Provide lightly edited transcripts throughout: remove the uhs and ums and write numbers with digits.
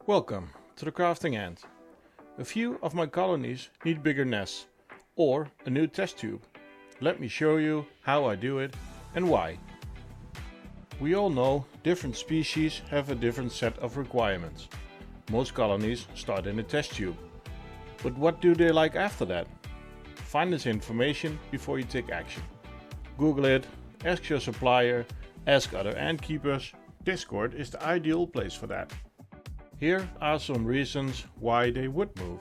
Welcome to the crafting ant. A few of my colonies need bigger nests or a new test tube. Let me show you how I do it and why. We all know different species have a different set of requirements. Most colonies start in a test tube. But what do they like after that? Find this information before you take action. Google it, ask your supplier, ask other ant keepers. Discord is the ideal place for that. Here are some reasons why they would move.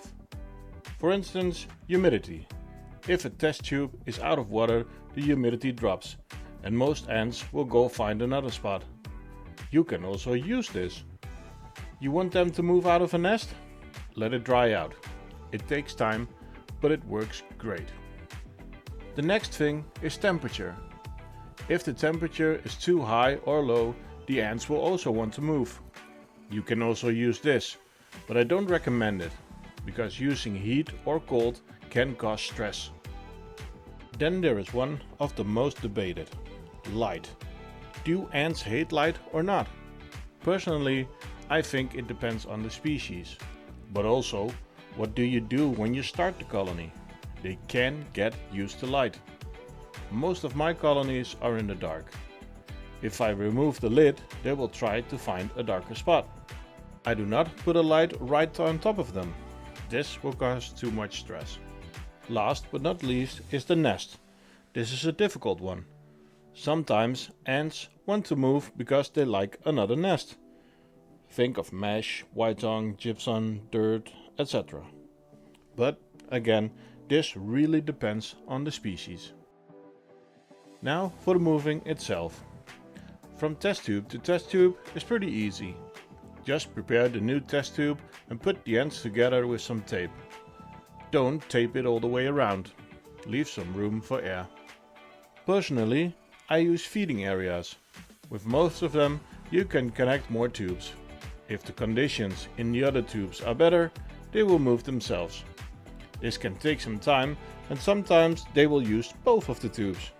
For instance, humidity. If a test tube is out of water, the humidity drops and most ants will go find another spot. You can also use this. You want them to move out of a nest? Let it dry out. It takes time, but it works great. The next thing is temperature. If the temperature is too high or low, the ants will also want to move. You can also use this, but I don't recommend it, because using heat or cold can cause stress. Then there is one of the most debated: light. Do ants hate light or not? Personally, I think it depends on the species. But also, what do you do when you start the colony? They can get used to light. Most of my colonies are in the dark. If I remove the lid, they will try to find a darker spot. I do not put a light right on top of them. This will cause too much stress. Last but not least is the nest. This is a difficult one. Sometimes ants want to move because they like another nest. Think of mesh, white tongue, gypsum, dirt, etc. But again, this really depends on the species. Now for the moving itself. From test tube to test tube is pretty easy. Just prepare the new test tube and put the ends together with some tape. Don't tape it all the way around. Leave some room for air. Personally, I use feeding areas. With most of them, you can connect more tubes. If the conditions in the other tubes are better, they will move themselves. This can take some time, and sometimes they will use both of the tubes.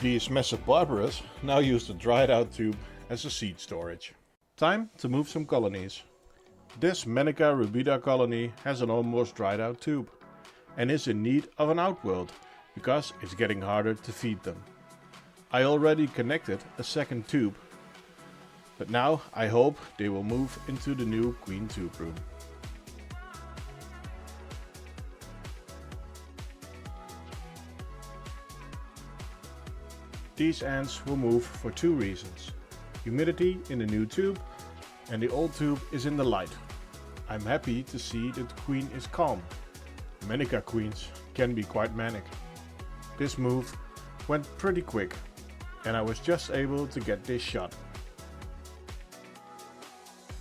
These Messor Barbarus now use the dried out tube as a seed storage. Time to move some colonies. This Manica Rubida colony has an almost dried out tube and is in need of an outworld because it's getting harder to feed them. I already connected a second tube, but now I hope they will move into the new queen tube room. These ants will move for two reasons: humidity in the new tube and the old tube is in the light. I'm happy to see that the queen is calm. Manica queens can be quite manic. This move went pretty quick and I was just able to get this shot.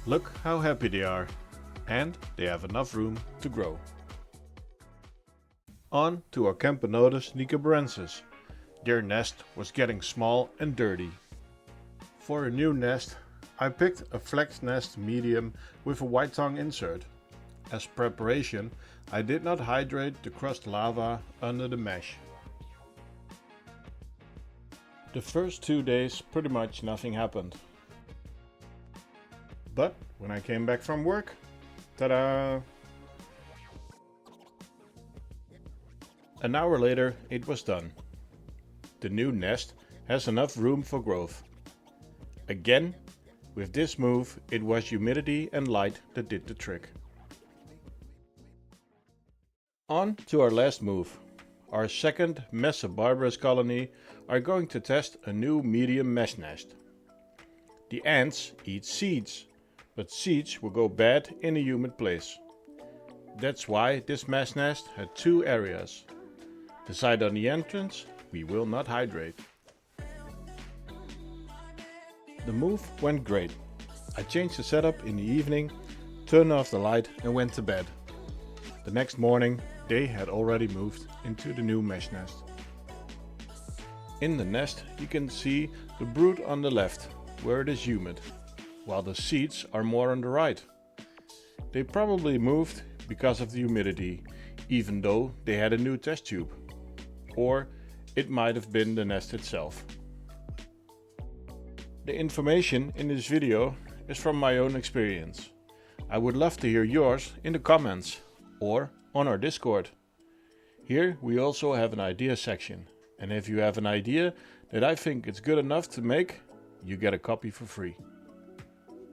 Look how happy they are, and they have enough room to grow. On to our Camponotus Nicobarensis. Their nest was getting small and dirty. For a new nest, I picked a flex nest medium with a white tongue insert. As preparation, I did not hydrate the crushed lava under the mesh. The first 2 days pretty much nothing happened. But when I came back from work, ta-da! An hour later it was done. The new nest has enough room for growth. Again, with this move, it was humidity and light that did the trick. On to our last move. Our second Messor Barbarus colony are going to test a new medium mesh nest. The ants eat seeds, but seeds will go bad in a humid place. That's why this mesh nest had two areas. The side on the entrance we will not hydrate. The move went great. I changed the setup in the evening, turned off the light and went to bed. The next morning they had already moved into the new mesh nest. In the nest you can see the brood on the left, where it is humid, while the seeds are more on the right. They probably moved because of the humidity, even though they had a new test tube. Or it might have been the nest itself. The information in this video is from my own experience. I would love to hear yours in the comments or on our Discord. Here we also have an idea section, and if you have an idea that I think it's good enough to make, you get a copy for free.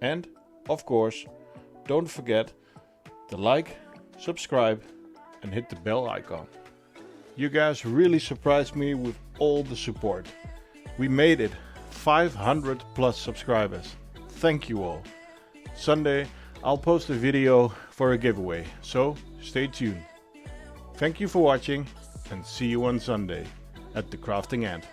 And, of course, don't forget to like, subscribe and hit the bell icon. You guys really surprised me with all the support. We made it 500 plus subscribers. Thank you all. Sunday I'll post a video for a giveaway, so stay tuned. Thank you for watching and see you on Sunday at the Crafting Ant.